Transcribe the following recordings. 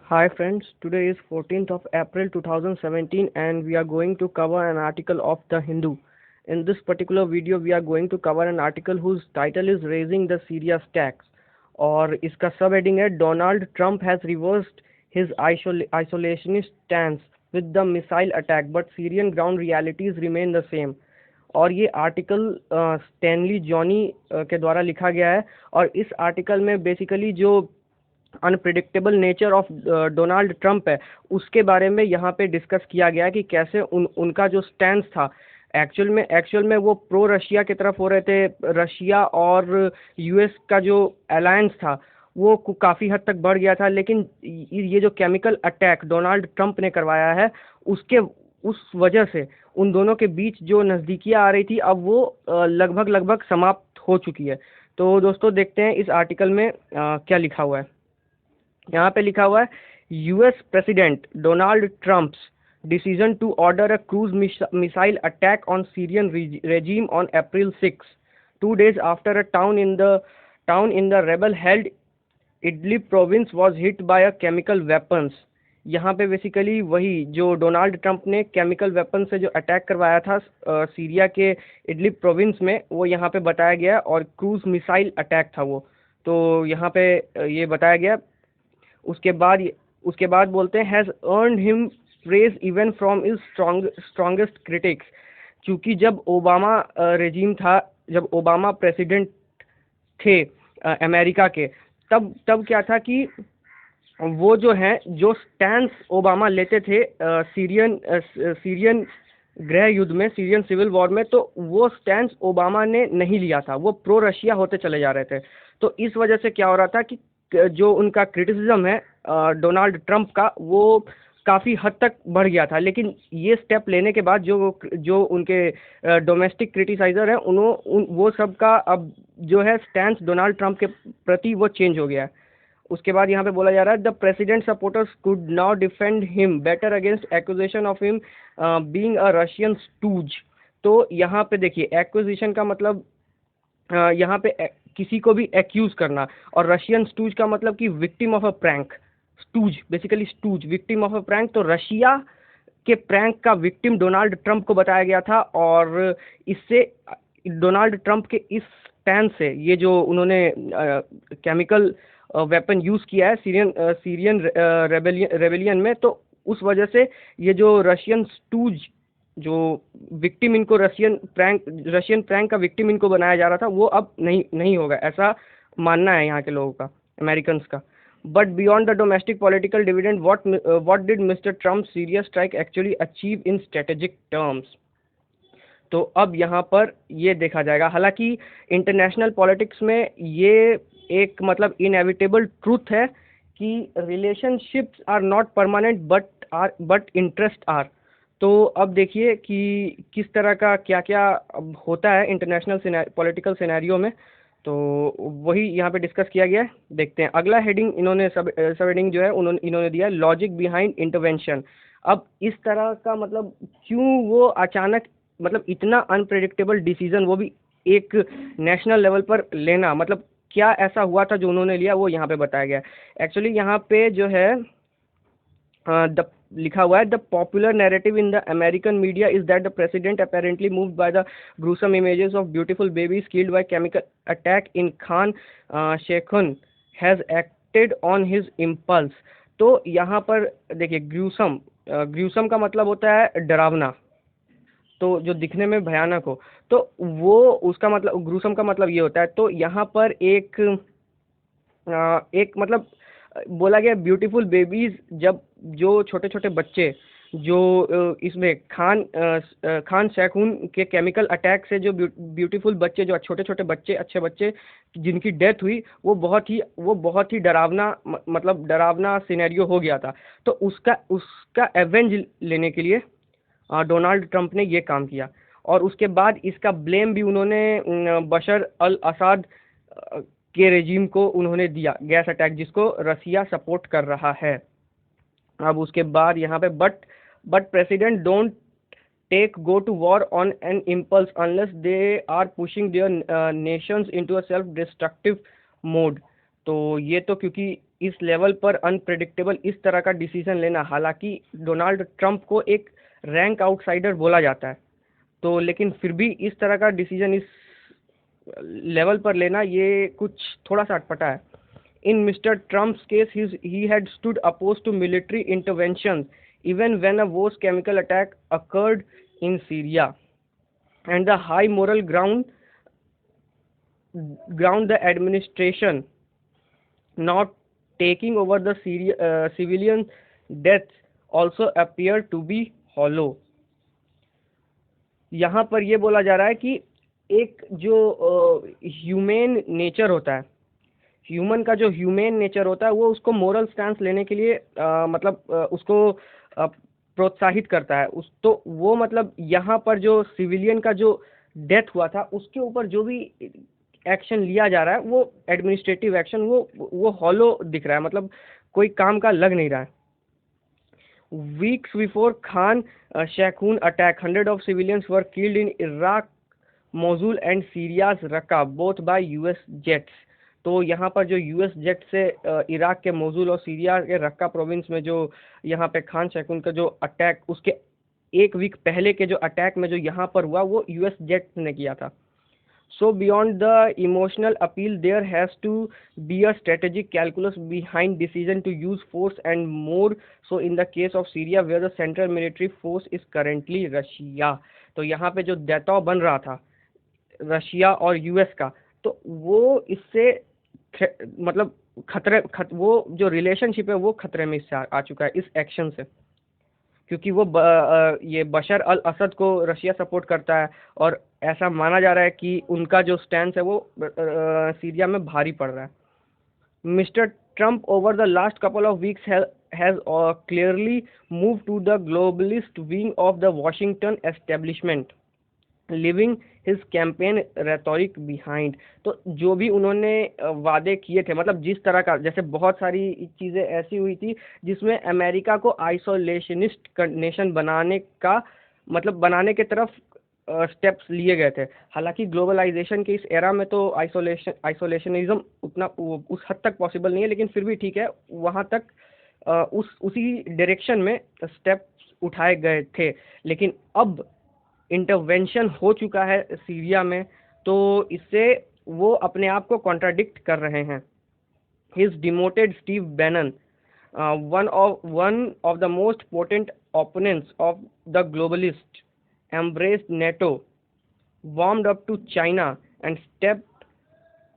Hi friends, today is 14th of April 2017 and we are going to cover an article of The Hindu. In this particular video we are going to cover an article whose title is Raising the Syria Tax और इसका सब heading है Donald Trump has reversed his isolationist stance with the missile attack but Syrian ground realities remain the same. और ये article Stanley Johnny के द्वारा लिखा गया है और इस आर्टिकल में बेसिकली जो unpredictable nature of Donald Trump है उसके बारे में यहाँ पे डिस्कस किया गया कि कैसे उनका जो स्टैंड था एक्चुअल में वो प्रो रशिया की तरफ हो रहे थे। रशिया और यूएस का जो अलायंस था वो काफ़ी हद तक बढ़ गया था, लेकिन ये जो केमिकल अटैक डोनाल्ड ट्रंप ने करवाया है उसके उस वजह से उन दोनों के बीच जो नज़दीकियाँ आ रही थी अब वो लगभग लगभग समाप्त हो चुकी है। तो दोस्तों देखते हैं इस आर्टिकल में क्या लिखा हुआ है। यहाँ पे लिखा हुआ है US president Donald Trump's decision to order a cruise missile attack on Syrian regime on April 6, 2 days after a town in the rebel held Idlib province was hit by a chemical weapons। यहाँ पे basically वही जो Donald Trump ने chemical weapon से जो attack करवाया था Syria के इडलिब प्रोविंस में, वो यहाँ पे बताया गया और क्रूज मिसाइल अटैक था वो। तो यहाँ पे ये बताया गया। उसके बाद बोलते हैं has earned him praise even from is strongest critics. क्योंकि जब ओबामा रेजिम था, जब ओबामा प्रेसिडेंट थे अमेरिका के, तब क्या था कि वो जो है जो स्टैंस ओबामा लेते थे सीरियन गृह युद्ध में, सीरियन सिविल वॉर में, तो वो स्टैंस ओबामा ने नहीं लिया था, वो प्रो रशिया होते चले जा रहे थे। तो इस वजह से क्या हो रहा था कि जो उनका क्रिटिसिज्म है डोनाल्ड ट्रंप का वो काफ़ी हद तक बढ़ गया था। लेकिन ये स्टेप लेने के बाद जो उनके डोमेस्टिक क्रिटिसाइजर हैं वो सब का अब जो है स्टैंस डोनाल्ड ट्रंप के प्रति वो चेंज हो गया है। उसके बाद यहाँ पे बोला जा रहा है the president supporters could now defend him better against acquisition of him being a Russian stooge. तो यहाँ पे देखिए एक्विजिशन का मतलब यहाँ पे किसी को भी एक्यूज करना, और रशियन स्टूज का मतलब कि victim of a prank. Stooge basically stooge victim of a prank, तो रशिया के प्रैंक का विक्टिम डोनाल्ड ट्रंप को बताया गया था। और इससे डोनाल्ड ट्रंप के इस स्टैंड से ये जो उन्होंने केमिकल वेपन यूज़ किया है सीरियन रेबेलियन में, तो उस वजह से ये जो रशियन स्टूज जो विक्टिम इनको रशियन प्रैंक का विक्टिम इनको बनाया जा रहा था वो अब नहीं होगा, ऐसा मानना है यहाँ के लोगों का, अमेरिकन्स का। But beyond the domestic political dividend what did mister Trump serious strike actually achieve in strategic terms. तो अब यहाँ पर ये देखा जाएगा। हालांकि इंटरनेशनल पॉलिटिक्स में ये एक मतलब इनएविटेबल ट्रूथ है कि relationships are not permanent but interest are. तो अब देखिए कि किस तरह का क्या क्या होता है इंटरनेशनल पॉलिटिकल सिनेरियो में, तो वही यहाँ पे डिस्कस किया गया है। देखते हैं अगला हेडिंग, इन्होंने सब हेडिंग जो है इन्होंने दिया लॉजिक बिहाइंड इंटरवेंशन। अब इस तरह का मतलब क्यों वो अचानक मतलब इतना अनप्रेडिक्टेबल डिसीजन, वो भी एक नेशनल लेवल पर लेना, मतलब क्या ऐसा हुआ था जो उन्होंने लिया, वो यहाँ पे बताया गया है। एक्चुअली यहाँ पे जो है द लिखा हुआ है the popular narrative in the American media is that the president apparently moved by the gruesome images of beautiful babies killed by chemical attack in Khan Shaykhun has acted on his impulse. तो यहाँ पर देखिए gruesome का मतलब होता है डरावना, तो जो दिखने में भयानक हो, तो वो उसका मतलब ग्रूसम का मतलब ये होता है। तो यहाँ पर एक मतलब बोला गया ब्यूटीफुल बेबीज, जब जो छोटे छोटे बच्चे जो इसमें खान शैखून के केमिकल अटैक से जो ब्यूटीफुल बच्चे, जो छोटे छोटे बच्चे, अच्छे बच्चे जिनकी डेथ हुई, वो बहुत ही डरावना मतलब डरावना सिनेरियो हो गया था। तो उसका एवेंज लेने के लिए डोनाल्ड ट्रंप ने ये काम किया। और उसके बाद इसका ब्लेम भी उन्होंने बशर अल असद के रेजिम को उन्होंने दिया, गैस अटैक जिसको रसिया सपोर्ट कर रहा है। अब उसके बाद यहाँ पे but president don't take go to war on an impulse unless they are pushing their nations into a self destructive mode. तो ये तो क्योंकि इस लेवल पर अनप्रेडिक्टेबल इस तरह का डिसीजन लेना, हालांकि डोनाल्ड ट्रंप को एक रैंक आउटसाइडर बोला जाता है, तो लेकिन फिर भी इस तरह का डिसीजन इस लेवल पर लेना ये कुछ थोड़ा सा अटपटा है. In Mr. Trump's case, he had stood opposed to military interventions even when a worse chemical attack occurred in Syria. And the high moral ground the administration not taking over the civilian deaths also appear to be hollow. यहाँ पर ये बोला जा रहा है कि एक जो ह्यूमन नेचर होता है, ह्यूमन का जो ह्यूमन नेचर होता है वो उसको मोरल स्टैंस लेने के लिए उसको प्रोत्साहित करता है. उस तो वो मतलब यहाँ पर जो सिविलियन का जो डेथ हुआ था उसके ऊपर जो भी एक्शन लिया जा रहा है वो एडमिनिस्ट्रेटिव एक्शन वो हॉलो दिख रहा है, मतलब कोई काम का लग नहीं रहा है. Weeks before Khan Shaykhun attack 100 of civilians were killed in Iraq, Mosul and Syria's Raqqa both by US jets. तो यहाँ पर जो यूएस जेट से इराक के मोजुल और सीरिया के रक्का प्रोविंस में जो यहाँ पे खान शेखून का जो अटैक, उसके एक वीक पहले के जो अटैक में जो यहाँ पर हुआ वो यूएस जेट ने किया था. So beyond the emotional appeal there has to be a strategic calculus behind decision to use force and more so in the case of Syria where the central military force is currently Russia. तो यहाँ पे जो दबाव बन रहा था Russia और US का, तो वो इससे मतलब वो जो रिलेशनशिप है वो खतरे में इससे आ चुका है इस एक्शन से, क्योंकि वो ये बशर अल असद को रशिया सपोर्ट करता है और ऐसा माना जा रहा है कि उनका जो स्टैंड है वो सीरिया में भारी पड़ रहा है. Mister Trump over the last couple of weeks has clearly move to the globalist wing of the Washington establishment leaving his campaign rhetoric behind. तो जो भी उन्होंने वादे किए थे, मतलब जिस तरह का, जैसे बहुत सारी चीज़ें ऐसी हुई थी जिसमें अमेरिका को आइसोलेशनिस्ट नेशन बनाने का मतलब बनाने के तरफ स्टेप्स लिए गए थे. हालांकि ग्लोबलाइजेशन के इस एरा में तो आइसोलेशनिज्म उतना उस हद तक पॉसिबल नहीं है, लेकिन फिर भी ठीक है, वहाँ तक उसी डायरेक्शन में स्टेप्स उठाए गए थे. लेकिन अब इंटरवेंशन हो चुका है सीरिया में, तो इससे वो अपने आप को कॉन्ट्राडिक्ट कर रहे हैं. His demoted Steve Bannon, one of the most potent opponents of the globalists, embraced NATO, warmed up to China and stepped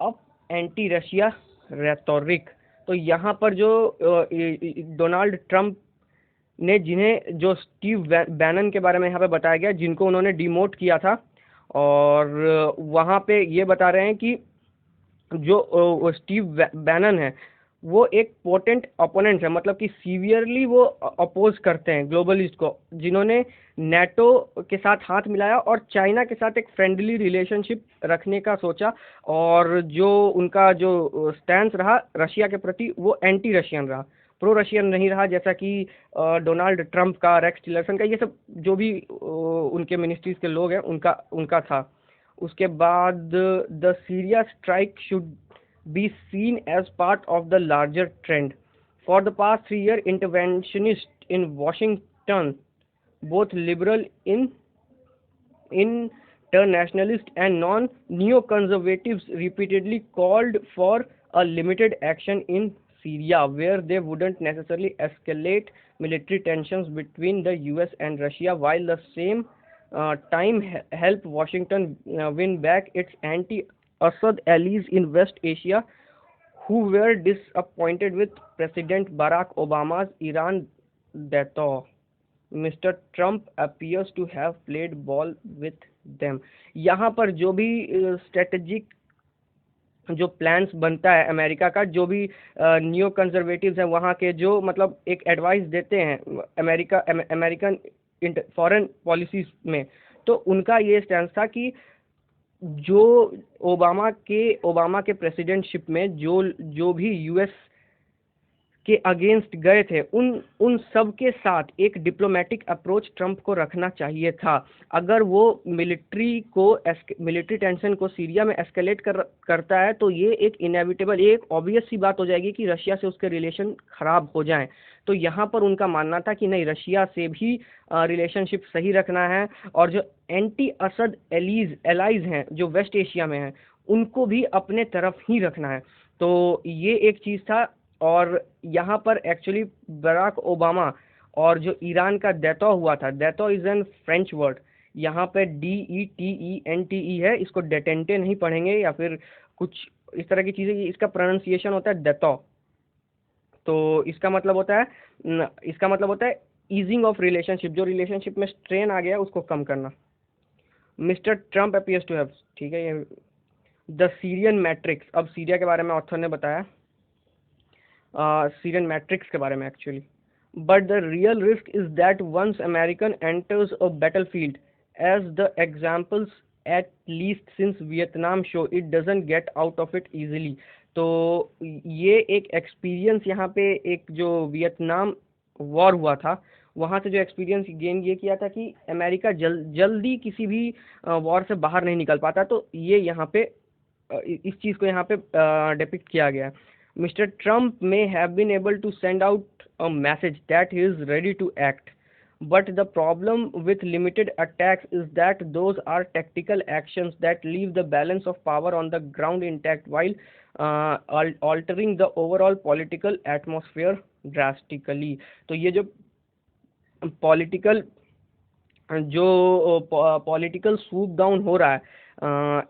up anti-Russia rhetoric. तो यहाँ पर जो डोनाल्ड ट्रंप ने, जिन्हें जो स्टीव बैनन के बारे में यहाँ पे बताया गया, जिनको उन्होंने डिमोट किया था, और वहाँ पे ये बता रहे हैं कि जो स्टीव बैनन है वो एक पोटेंट ओपोनेंट है, मतलब कि सीवियरली वो अपोज करते हैं ग्लोबलिस्ट को, जिन्होंने नेटो के साथ हाथ मिलाया और चाइना के साथ एक फ्रेंडली रिलेशनशिप रखने का सोचा, और जो उनका जो स्टैंस रहा रशिया के प्रति वो एंटी रशियन रहा, प्रो रशियन नहीं रहा, जैसा कि डोनाल्ड ट्रंप का, रेक्स टिलरसन का, ये सब जो भी उनके मिनिस्ट्रीज के लोग हैं उनका था. उसके बाद the Syria strike should be seen as part of the larger trend. For the past 3 years, interventionists in Washington, both liberal internationalists and neoconservatives, repeatedly called for a limited action in Syria, where they wouldn't necessarily escalate military tensions between the US and Russia, while the same time help Washington win back its Assad allies in West Asia, who were disappointed with President Barack Obama's Iran veto. Mr. Trump appears to have played ball with them. यहाँ पर जो भी strategic जो plans बनता है America का, जो भी न्यू कंजर्वेटिव्स हैं वहाँ के, जो मतलब एक एडवाइस देते हैं अमेरिकन फॉरेन पॉलिसीज में, तो उनका ये स्टैंस था कि जो ओबामा के प्रेसिडेंटशिप में जो भी यूएस के अगेंस्ट गए थे, उन उन सब के साथ एक डिप्लोमेटिक अप्रोच ट्रंप को रखना चाहिए था। अगर वो मिलिट्री टेंशन को सीरिया में एस्केलेट करता है तो ये एक इनएविटेबल, एक ऑब्वियस सी बात हो जाएगी कि रशिया से उसके रिलेशन खराब हो जाएं। तो यहाँ पर उनका मानना था कि नहीं, रशिया से भी रिलेशनशिप सही रखना है, और जो एंटी असद एलाइज हैं जो वेस्ट एशिया में हैं, उनको भी अपने तरफ ही रखना है। तो ये एक चीज़ था। और यहाँ पर एक्चुअली बराक ओबामा और जो ईरान का दैतो हुआ था, दैतो इज एन फ्रेंच वर्ड, यहाँ पे DETENTE है, इसको डेटेंटे नहीं पढ़ेंगे या फिर कुछ इस तरह की चीज़ें, इसका प्रोनाउंसिएशन होता है दैतो। तो इसका मतलब होता है ईजिंग ऑफ रिलेशनशिप, जो रिलेशनशिप में स्ट्रेन आ गया है उसको कम करना। Mister Trump appears to have, ठीक है, ये द सीरियन मैट्रिक्स, अब सीरिया के बारे में ऑथर ने बताया, सीरियन मैट्रिक्स के बारे में actually. But the real risk is that once American enters a battlefield, as the examples at least since Vietnam show, it doesn't get out of it easily. तो ये एक एक्सपीरियंस यहाँ पे, एक जो वियतनाम वॉर हुआ था वहाँ से जो एक्सपीरियंस गेन ये किया था कि अमेरिका जल्दी किसी भी वॉर से बाहर नहीं निकल पाता। तो ये यहाँ पे इस चीज़ को यहाँ पे डिपिक्ट किया गया है। Mr. Trump may have been able to send out a message that he is ready to act, but the problem with limited attacks is that those are tactical actions that leave the balance of power on the ground intact while altering the overall political atmosphere drastically. तो ये जो political swoop down हो रहा है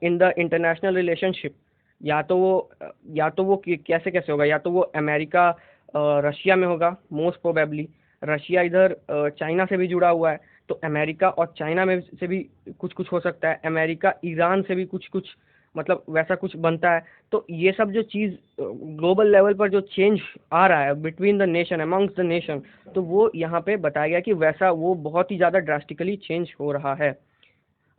in the international relationship, या तो वो कैसे कैसे होगा, या तो वो अमेरिका रशिया में होगा, मोस्ट प्रोबेबली रशिया इधर चाइना से भी जुड़ा हुआ है, तो अमेरिका और चाइना में से भी कुछ कुछ हो सकता है, अमेरिका ईरान से भी कुछ कुछ, मतलब वैसा कुछ बनता है। तो ये सब जो चीज़ ग्लोबल लेवल पर जो चेंज आ रहा है between the nation, amongst the nation, तो वो यहाँ पे बताया गया कि वैसा वो बहुत ही ज़्यादा ड्रास्टिकली चेंज हो रहा है।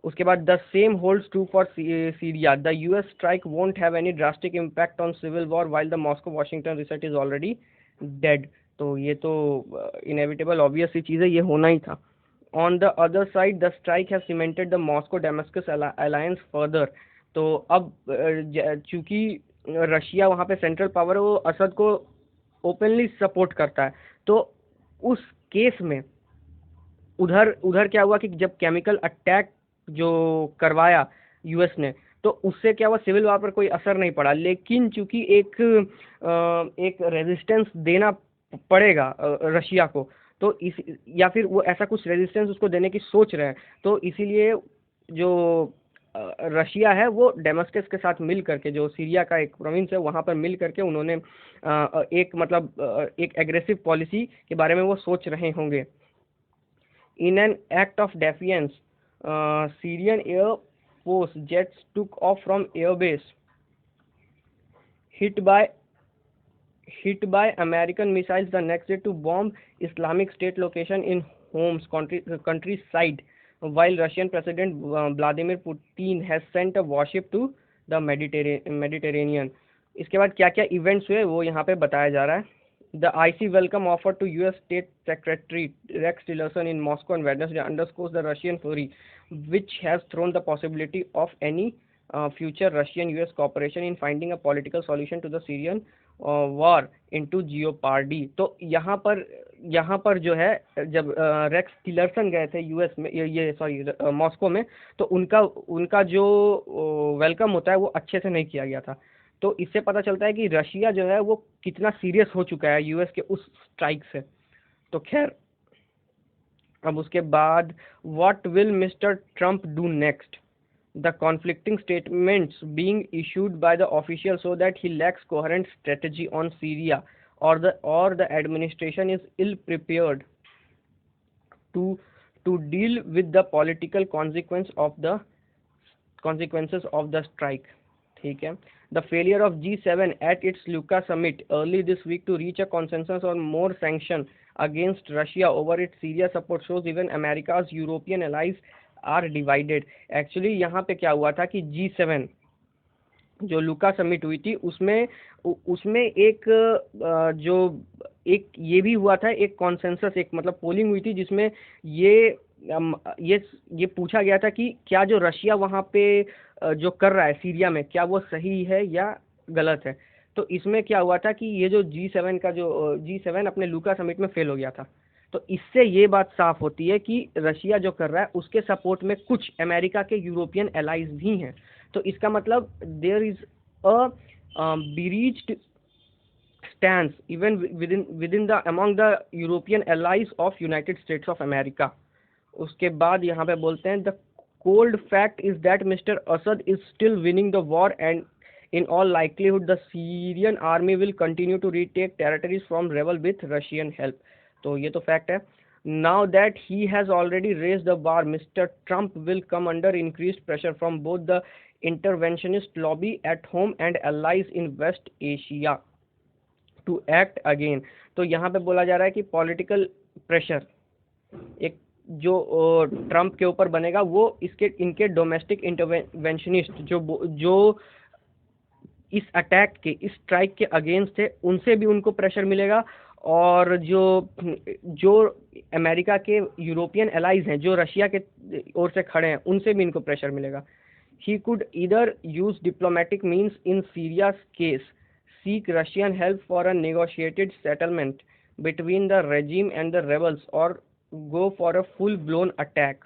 उसके बाद the same holds true for Syria, the US strike won't have any drastic impact on civil war while the Moscow Washington research is already dead. तो ये तो इनएविटेबल ऑब्वियस सी चीज़ है, ये होना ही था। On the other side the strike have cemented the Moscow Damascus alliance further. तो अब चूंकि रशिया वहाँ पे सेंट्रल पावर है, वो असद को ओपनली सपोर्ट करता है, तो उस केस में उधर क्या हुआ कि जब केमिकल अटैक जो करवाया US ने, तो उससे क्या हुआ, सिविल वॉर पर कोई असर नहीं पड़ा, लेकिन चूंकि एक रेजिस्टेंस देना पड़ेगा रशिया को, तो इस या फिर वो ऐसा कुछ रेजिस्टेंस उसको देने की सोच रहे हैं, तो इसीलिए जो रशिया है वो डेमस्कस के साथ मिल करके, जो सीरिया का एक प्रोविंस है वहाँ पर मिल करके उन्होंने एक एग्रेसिव पॉलिसी के बारे में वो सोच रहे होंगे। In an act of defiance, Syrian Air Force jets took off from airbase, hit by American missiles the next day to bomb Islamic State location in Homs countryside, while Russian President Vladimir Putin has sent a warship to the Mediterranean. इसके बाद क्या क्या events हुए वो यहाँ पे बताया जा रहा है। The icy welcome offered to US State Secretary Rex Tillerson in Moscow on Wednesday underscores the Russian fury, which has thrown the possibility of any future Russian-US cooperation in finding a political solution to the Syrian war into jeopardy. तो यहाँ पर जो है, जब Rex Tillerson गए थे US में, ये मॉस्को में, तो उनका जो वेलकम होता है वो अच्छे से नहीं किया गया था। तो इससे पता चलता है कि रशिया जो है वो कितना सीरियस हो चुका है US के उस स्ट्राइक से। तो खैर, अब उसके बाद what will Mr Trump do next, the conflicting statements being issued by the official so that he lacks coherent strategy on Syria और the administration is ill prepared to deal with the political consequences of the strike। ठीक है। The failure of G7 at its Lucca summit early this week to reach a consensus on more sanction against Russia over its Syria support shows even America's European allies are divided। Actually यहाँ पे क्या हुआ था कि G7 जो लुका summit हुई थी उसमें उसमें एक जो एक ये भी हुआ था, एक कॉन्सेंसस, एक मतलब पोलिंग हुई थी जिसमें ये अम, ये ये पूछा गया था कि क्या जो रशिया वहाँ पे जो कर रहा है सीरिया में, क्या वो सही है या गलत है। तो इसमें क्या हुआ था कि ये जो G7 का जो G7 अपने लुका समिट में फेल हो गया था। तो इससे ये बात साफ होती है कि रशिया जो कर रहा है उसके सपोर्ट में कुछ अमेरिका के यूरोपियन एलाइज भी हैं। तो इसका मतलब there is a breached stance even within the among the European allies of United States of America. उसके बाद यहाँ पे बोलते हैं the cold fact is that mister Assad is still winning the war and in all likelihood the Syrian army will continue to retake territories from rebel with Russian help. तो ये तो fact है। Now that he has already raised the bar, Mr. Trump will come under increased pressure from both the interventionist lobby at home and allies in West Asia to act again. तो यहाँ पे बोला जा रहा है कि political pressure एक जो ट्रम्प के ऊपर बनेगा वो इसके इनके डोमेस्टिक इंटरवेंशनिस्ट जो इस अटैक के, इस स्ट्राइक के अगेंस्ट थे, उनसे भी उनको प्रेशर मिलेगा। और जो जो अमेरिका के यूरोपियन एलाइज हैं जो रशिया के ओर से खड़े हैं उनसे भी इनको प्रेशर मिलेगा। He could either use diplomatic means in Syria case, seek Russian help for a negotiated settlement between the regime and the rebels or go for a full blown attack.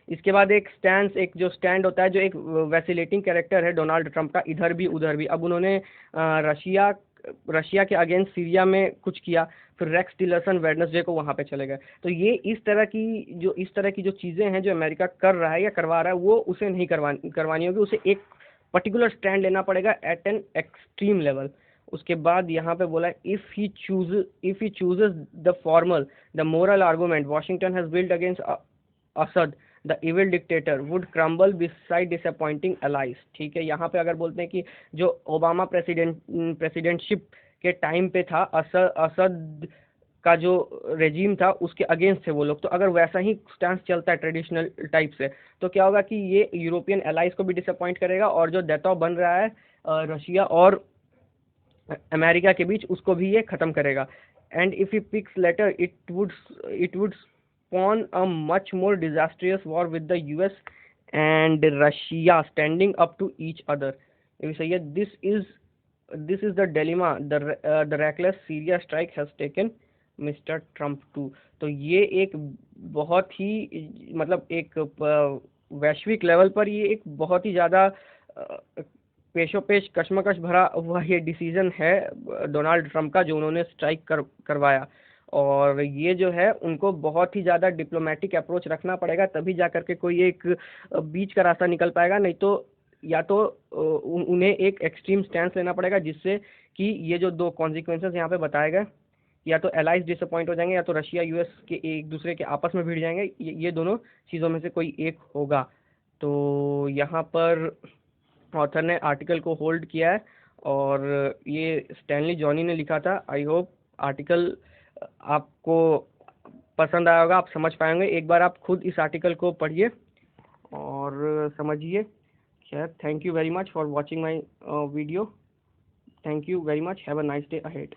इसके बाद एक स्टैंड, एक जो stand होता है, जो एक vacillating character है डोनाल्ड ट्रंप का, इधर भी उधर भी। अब उन्होंने रशिया रशिया के अगेंस्ट सीरिया में कुछ किया, फिर रेक्स टिलरसन वेडनेसडे को वहां पे चले गए। तो ये इस तरह की जो चीज़ें हैं जो अमेरिका कर रहा है या करवा रहा है, वो उसे नहीं करवानी होगी। उसे एक पर्टिकुलर स्टैंड लेना पड़ेगा एट एन एक्सट्रीम लेवल। उसके बाद यहाँ पे बोला if he chooses the formal the moral argument Washington has build against Assad the evil dictator would crumble beside disappointing allies. ठीक है, यहाँ पे अगर बोलते हैं कि जो ओबामा प्रेसिडेंटशिप के टाइम पे था, असद का जो रेजीम था उसके अगेंस्ट थे वो लोग, तो अगर वैसा ही स्टैंस चलता है ट्रेडिशनल टाइप से, तो क्या होगा कि ये यूरोपियन एलाइज को भी डिसअपॉइंट करेगा और जो दबाव बन रहा है रशिया और अमेरिका के बीच उसको भी ये खत्म करेगा। And if he picks later it would spawn a much more disastrous war with the US and Russia standing up to each other. ये सही है। This is the dilemma the reckless Syria strike has taken Mr. Trump to। तो ये एक बहुत ही मतलब एक वैश्विक लेवल पर ये एक बहुत ही ज़्यादा पेशोपेश कश्मकश भरा हुआ ये डिसीजन है डोनाल्ड ट्रंप का, जो उन्होंने स्ट्राइक करवाया। और ये जो है उनको बहुत ही ज़्यादा डिप्लोमेटिक अप्रोच रखना पड़ेगा, तभी जा कर के कोई एक बीच का रास्ता निकल पाएगा। नहीं तो या तो उन्हें एक एक्सट्रीम स्टैंड लेना पड़ेगा जिससे कि ये जो दो कॉन्सिक्वेंसेस यहाँ पे बताए गए, या तो एलाइज डिसअपॉइंट हो जाएंगे या तो रशिया यूएस के एक दूसरे के आपस में भिड़ जाएंगे। ये दोनों चीज़ों में से कोई एक होगा। तो यहाँ पर ऑथर ने आर्टिकल को होल्ड किया है और ये स्टैनली जॉनी ने लिखा था। आई होप आर्टिकल आपको पसंद आया होगा, आप समझ पाएंगे। एक बार आप खुद इस आर्टिकल को पढ़िए और समझिए। खैर, thank you very much for watching my video. Thank you very much. Have a nice day ahead.